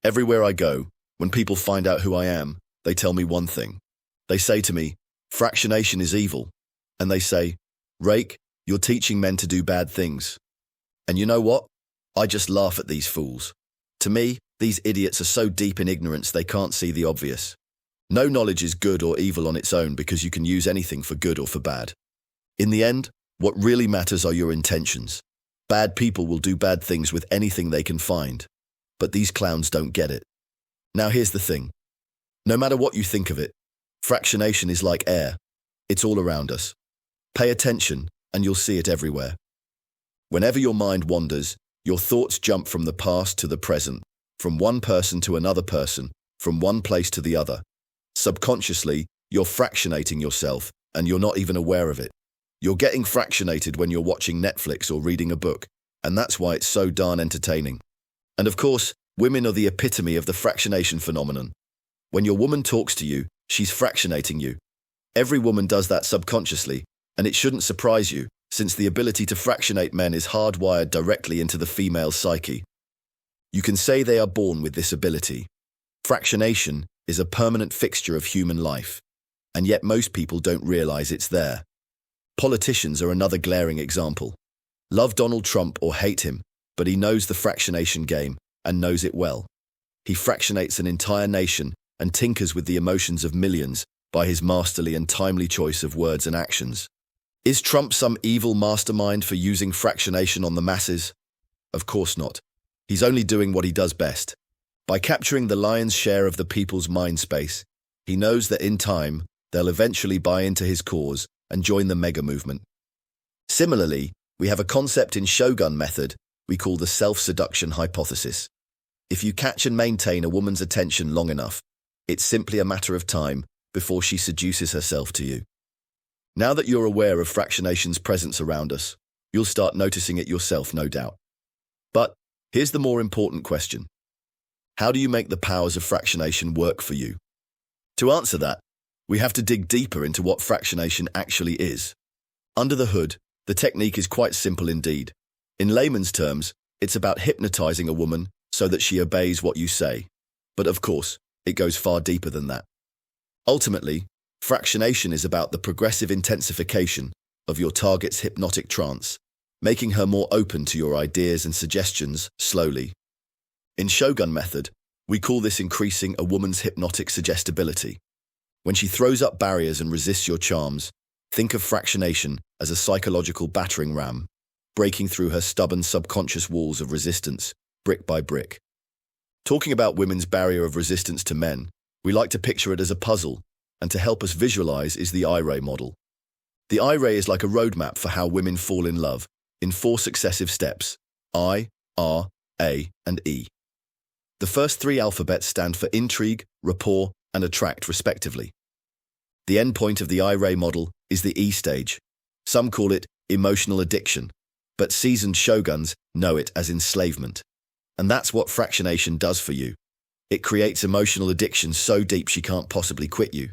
Everywhere I go, when people find out who I am, they tell me one thing. They say to me, fractionation is evil. And they say, Rake, you're teaching men to do bad things. And you know what? I just laugh at these fools. To me, these idiots are so deep in ignorance they can't see the obvious. No knowledge is good or evil on its own because you can use anything for good or for bad. In the end, what really matters are your intentions. Bad people will do bad things with anything they can find. But these clowns don't get it. Now here's the thing. No matter what you think of it, fractionation is like air. It's all around us. Pay attention and you'll see it everywhere. Whenever your mind wanders, your thoughts jump from the past to the present, from one person to another person, from one place to the other. Subconsciously, you're fractionating yourself and you're not even aware of it. You're getting fractionated when you're watching Netflix or reading a book, and that's why it's so darn entertaining. And of course, women are the epitome of the fractionation phenomenon. When your woman talks to you, she's fractionating you. Every woman does that subconsciously, and it shouldn't surprise you, since the ability to fractionate men is hardwired directly into the female psyche. You can say they are born with this ability. Fractionation is a permanent fixture of human life, and yet most people don't realize it's there. Politicians are another glaring example. Love Donald Trump or hate him, but he knows the fractionation game and knows it well. He fractionates an entire nation and tinkers with the emotions of millions by his masterly and timely choice of words and actions. Is Trump some evil mastermind for using fractionation on the masses? Of course not. He's only doing what he does best. By capturing the lion's share of the people's mind space, he knows that in time, they'll eventually buy into his cause and join the mega movement. Similarly, we have a concept in Shogun Method we call the self-seduction hypothesis. If you catch and maintain a woman's attention long enough, it's simply a matter of time before she seduces herself to you. Now that you're aware of fractionation's presence around us, you'll start noticing it yourself, no doubt. But here's the more important question. How do you make the powers of fractionation work for you? To answer that, we have to dig deeper into what fractionation actually is. Under the hood, the technique is quite simple indeed. In layman's terms, it's about hypnotizing a woman so that she obeys what you say. But of course, it goes far deeper than that. Ultimately, fractionation is about the progressive intensification of your target's hypnotic trance, making her more open to your ideas and suggestions slowly. In Shogun Method, we call this increasing a woman's hypnotic suggestibility. When she throws up barriers and resists your charms, think of fractionation as a psychological battering ram, breaking through her stubborn subconscious walls of resistance, brick by brick. Talking about women's barrier of resistance to men, we like to picture it as a puzzle, and to help us visualize is the iray model. The iray is like a roadmap for how women fall in love, in 4 successive steps: I, R, A, and E. The first 3 alphabets stand for intrigue, rapport, and attract, respectively. The endpoint of the iray model is the E stage. Some call it emotional addiction, but seasoned shoguns know it as enslavement. And that's what fractionation does for you. It creates emotional addiction so deep she can't possibly quit you.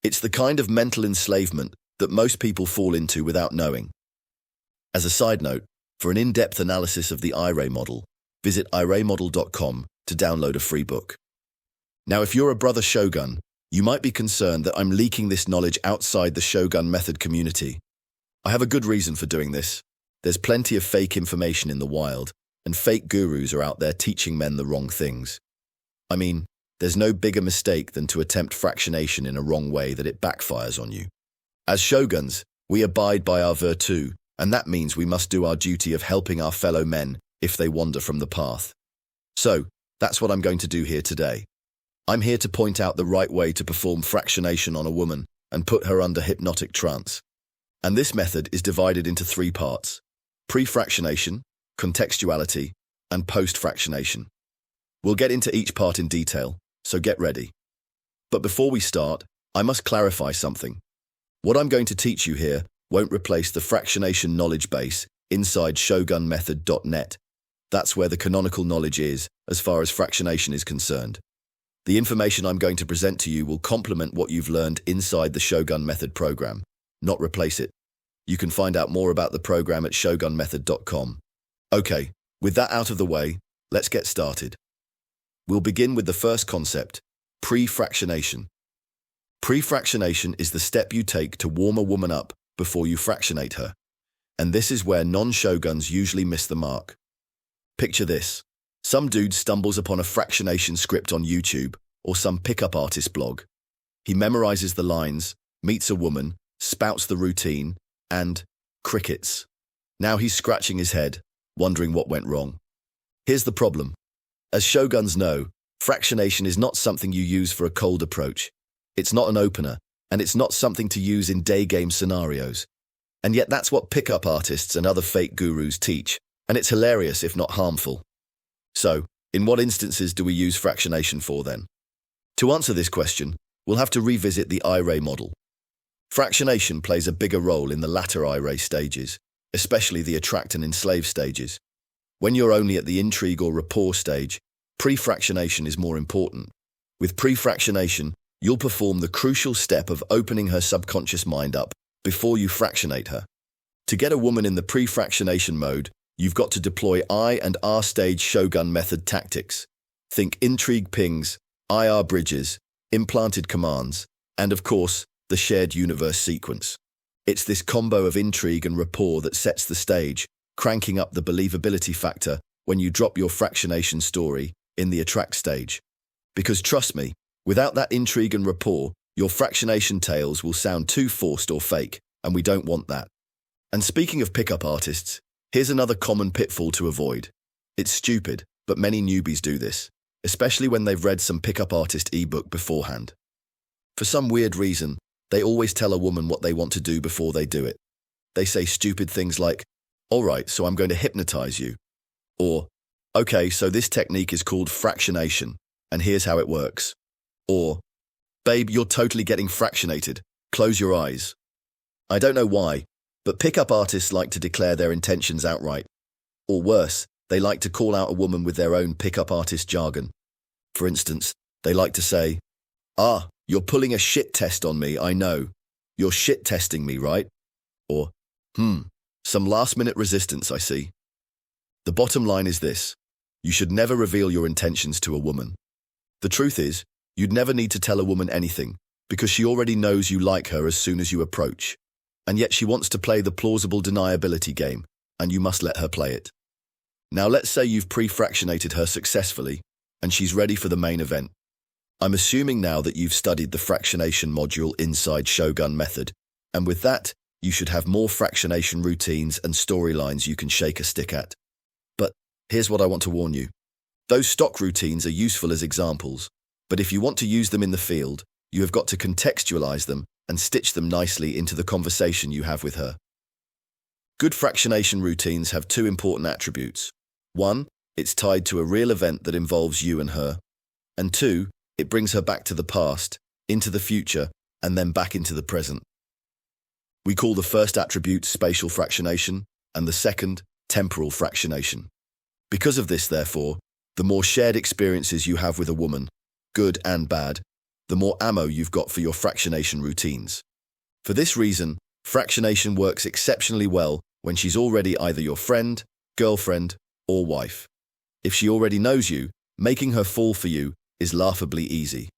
It's the kind of mental enslavement that most people fall into without knowing. As a side note, for an in-depth analysis of the iray model, visit iraymodel.com to download a free book. Now, if you're a brother shogun, you might be concerned that I'm leaking this knowledge outside the Shogun Method community. I have a good reason for doing this. There's plenty of fake information in the wild, and fake gurus are out there teaching men the wrong things. I mean, there's no bigger mistake than to attempt fractionation in a wrong way that it backfires on you. As shoguns, we abide by our virtue, and that means we must do our duty of helping our fellow men if they wander from the path. So, that's what I'm going to do here today. I'm here to point out the right way to perform fractionation on a woman and put her under hypnotic trance. And this method is divided into 3 parts: pre-fractionation, contextuality, and post-fractionation. We'll get into each part in detail, so get ready. But before we start, I must clarify something. What I'm going to teach you here won't replace the fractionation knowledge base inside shogunmethod.net. That's where the canonical knowledge is, as far as fractionation is concerned. The information I'm going to present to you will complement what you've learned inside the Shogun Method program, not replace it. You can find out more about the program at shogunmethod.com. Okay, with that out of the way, let's get started. We'll begin with the first concept, pre-fractionation. Pre-fractionation is the step you take to warm a woman up before you fractionate her. And this is where non-shoguns usually miss the mark. Picture this. Some dude stumbles upon a fractionation script on YouTube or some pickup artist blog. He memorizes the lines, meets a woman, spouts the routine, and crickets. Now he's scratching his head, wondering what went wrong. Here's the problem. As shoguns know, fractionation is not something you use for a cold approach. It's not an opener, and it's not something to use in day game scenarios. And yet that's what pickup artists and other fake gurus teach, and it's hilarious if not harmful. So, in what instances do we use fractionation for then? To answer this question, we'll have to revisit the iray model. Fractionation plays a bigger role in the latter iray stages, especially the attract and enslave stages. When you're only at the intrigue or rapport stage, pre-fractionation is more important. With pre-fractionation, you'll perform the crucial step of opening her subconscious mind up before you fractionate her. To get a woman in the pre-fractionation mode, you've got to deploy I and R stage Shogun Method tactics. Think intrigue pings, IR bridges, implanted commands, and of course, the shared universe sequence. It's this combo of intrigue and rapport that sets the stage, cranking up the believability factor when you drop your fractionation story in the attract stage. Because trust me, without that intrigue and rapport, your fractionation tales will sound too forced or fake, and we don't want that. And speaking of pickup artists, here's another common pitfall to avoid. It's stupid, but many newbies do this, especially when they've read some pickup artist ebook beforehand. For some weird reason, they always tell a woman what they want to do before they do it. They say stupid things like, "All right, so I'm going to hypnotize you." Or, "Okay, so this technique is called fractionation, and here's how it works." Or, "Babe, you're totally getting fractionated. Close your eyes." I don't know why, but pickup artists like to declare their intentions outright. Or worse, they like to call out a woman with their own pickup artist jargon. For instance, they like to say, "Ah, you're pulling a shit test on me, I know. You're shit testing me, right?" Or, some last-minute resistance, I see." The bottom line is this. You should never reveal your intentions to a woman. The truth is, you'd never need to tell a woman anything, because she already knows you like her as soon as you approach. And yet she wants to play the plausible deniability game, and you must let her play it. Now let's say you've pre-fractionated her successfully, and she's ready for the main event. I'm assuming now that you've studied the fractionation module inside Shogun Method, and with that, you should have more fractionation routines and storylines you can shake a stick at. But here's what I want to warn you. Those stock routines are useful as examples, but if you want to use them in the field, you have got to contextualize them and stitch them nicely into the conversation you have with her. Good fractionation routines have two important attributes. One, it's tied to a real event that involves you and her. And two, it brings her back to the past, into the future, and then back into the present. We call the first attribute spatial fractionation, and the second, temporal fractionation. Because of this, therefore, the more shared experiences you have with a woman, good and bad, the more ammo you've got for your fractionation routines. For this reason, fractionation works exceptionally well when she's already either your friend, girlfriend, or wife. If she already knows you, making her fall for you is laughably easy.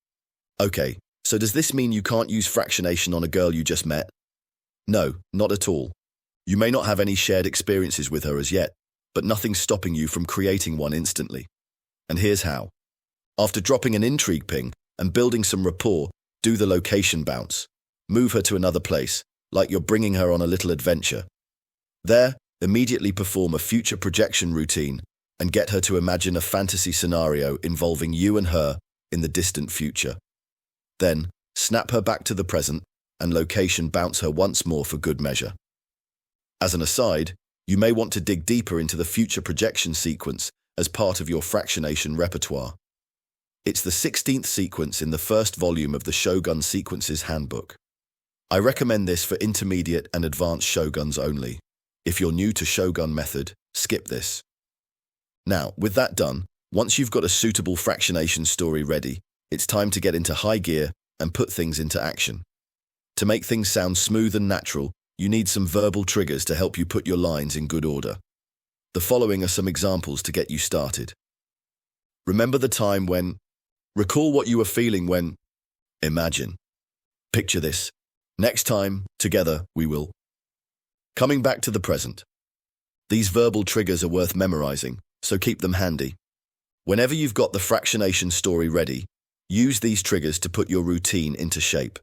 Okay, so does this mean you can't use fractionation on a girl you just met? No, not at all. You may not have any shared experiences with her as yet, but nothing's stopping you from creating one instantly. And here's how. After dropping an intrigue ping and building some rapport, do the location bounce. Move her to another place, like you're bringing her on a little adventure. There, immediately perform a future projection routine and get her to imagine a fantasy scenario involving you and her in the distant future. Then, snap her back to the present and location bounce her once more for good measure. As an aside, you may want to dig deeper into the future projection sequence as part of your fractionation repertoire. It's the 16th sequence in the first volume of the Shogun Sequences Handbook. I recommend this for intermediate and advanced shoguns only. If you're new to Shogun Method, skip this. Now, with that done, once you've got a suitable fractionation story ready, it's time to get into high gear and put things into action. To make things sound smooth and natural, you need some verbal triggers to help you put your lines in good order. The following are some examples to get you started. Remember the time when... Recall what you were feeling when... Imagine. Picture this. Next time, together, we will... Coming back to the present. These verbal triggers are worth memorizing, so keep them handy. Whenever you've got the fractionation story ready, use these triggers to put your routine into shape.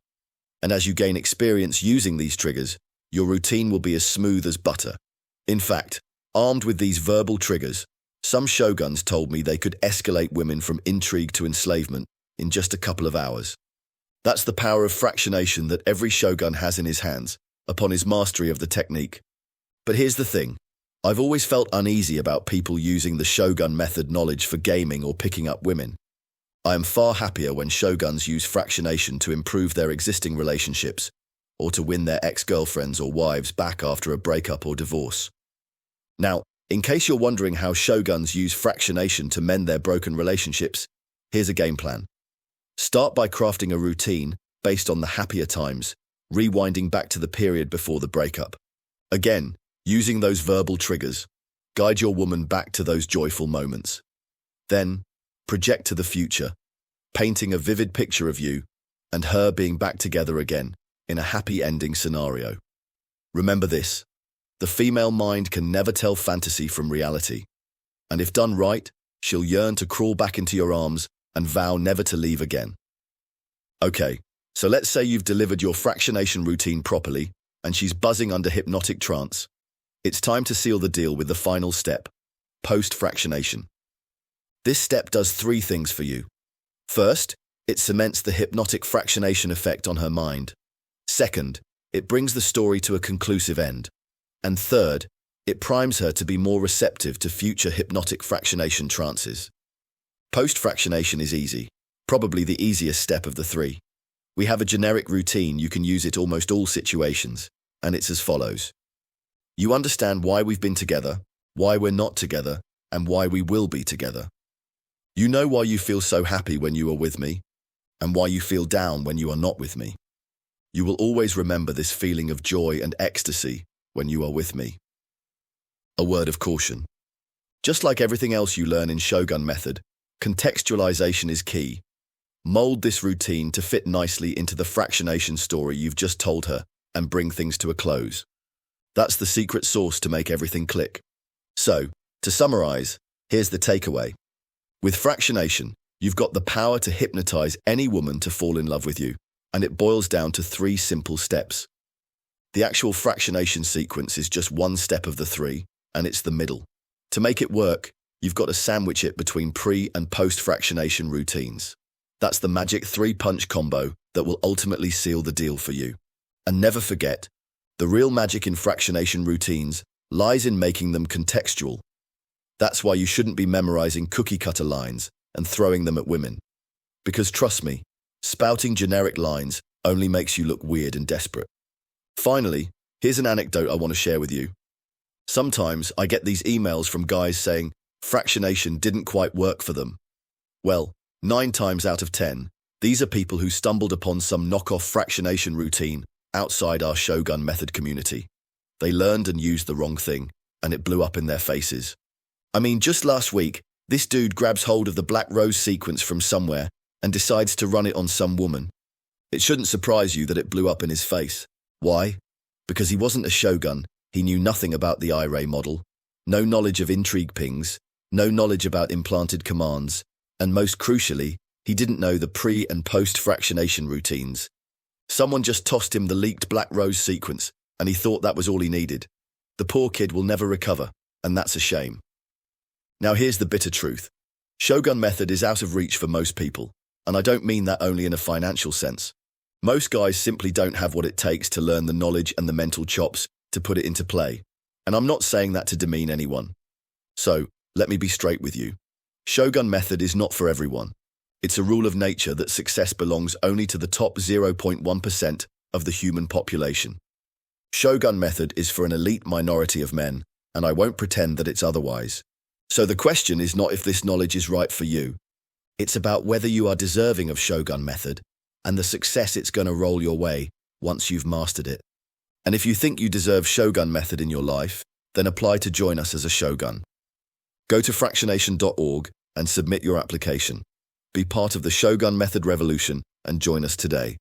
And as you gain experience using these triggers, your routine will be as smooth as butter. In fact, armed with these verbal triggers, some shoguns told me they could escalate women from intrigue to enslavement in just a couple of hours. That's the power of fractionation that every shogun has in his hands, upon his mastery of the technique. But here's the thing. I've always felt uneasy about people using the Shogun Method knowledge for gaming or picking up women. I am far happier when shoguns use fractionation to improve their existing relationships or to win their ex-girlfriends or wives back after a breakup or divorce. Now, in case you're wondering how shoguns use fractionation to mend their broken relationships, here's a game plan. Start by crafting a routine based on the happier times, rewinding back to the period before the breakup. Again, using those verbal triggers, guide your woman back to those joyful moments. Then, project to the future, painting a vivid picture of you and her being back together again in a happy ending scenario. Remember this, the female mind can never tell fantasy from reality, and if done right, she'll yearn to crawl back into your arms and vow never to leave again. Okay, so let's say you've delivered your fractionation routine properly and she's buzzing under hypnotic trance. It's time to seal the deal with the final step, post-fractionation. This step does three things for you. First, it cements the hypnotic fractionation effect on her mind. Second, it brings the story to a conclusive end. And third, it primes her to be more receptive to future hypnotic fractionation trances. Post-fractionation is easy, probably the easiest step of the three. We have a generic routine you can use at almost all situations, and it's as follows. You understand why we've been together, why we're not together, and why we will be together. You know why you feel so happy when you are with me, and why you feel down when you are not with me. You will always remember this feeling of joy and ecstasy when you are with me. A word of caution. Just like everything else you learn in Shogun Method, contextualization is key. Mold this routine to fit nicely into the fractionation story you've just told her and bring things to a close. That's the secret sauce to make everything click. So, to summarize, here's the takeaway. With fractionation, you've got the power to hypnotize any woman to fall in love with you, and it boils down to three simple steps. The actual fractionation sequence is just one step of the three, and it's the middle. To make it work, you've got to sandwich it between pre- and post-fractionation routines. That's the magic three-punch combo that will ultimately seal the deal for you. And never forget, the real magic in fractionation routines lies in making them contextual. That's why you shouldn't be memorizing cookie-cutter lines and throwing them at women. Because trust me, spouting generic lines only makes you look weird and desperate. Finally, here's an anecdote I want to share with you. Sometimes I get these emails from guys saying fractionation didn't quite work for them. Well, 9 times out of 10, these are people who stumbled upon some knockoff fractionation routine outside our Shogun Method community. They learned and used the wrong thing, and it blew up in their faces. I mean, just last week, this dude grabs hold of the Black Rose sequence from somewhere and decides to run it on some woman. It shouldn't surprise you that it blew up in his face. Why? Because he wasn't a shogun, he knew nothing about the iray model, no knowledge of intrigue pings, no knowledge about implanted commands, and most crucially, he didn't know the pre- and post-fractionation routines. Someone just tossed him the leaked Black Rose sequence, and he thought that was all he needed. The poor kid will never recover, and that's a shame. Now here's the bitter truth. Shogun Method is out of reach for most people, and I don't mean that only in a financial sense. Most guys simply don't have what it takes to learn the knowledge and the mental chops to put it into play, and I'm not saying that to demean anyone. So, let me be straight with you. Shogun Method is not for everyone. It's a rule of nature that success belongs only to the top 0.1% of the human population. Shogun Method is for an elite minority of men, and I won't pretend that it's otherwise. So the question is not if this knowledge is right for you. It's about whether you are deserving of Shogun Method and the success it's going to roll your way once you've mastered it. And if you think you deserve Shogun Method in your life, then apply to join us as a Shogun. Go to fractionation.org and submit your application. Be part of the Shogun Method revolution and join us today.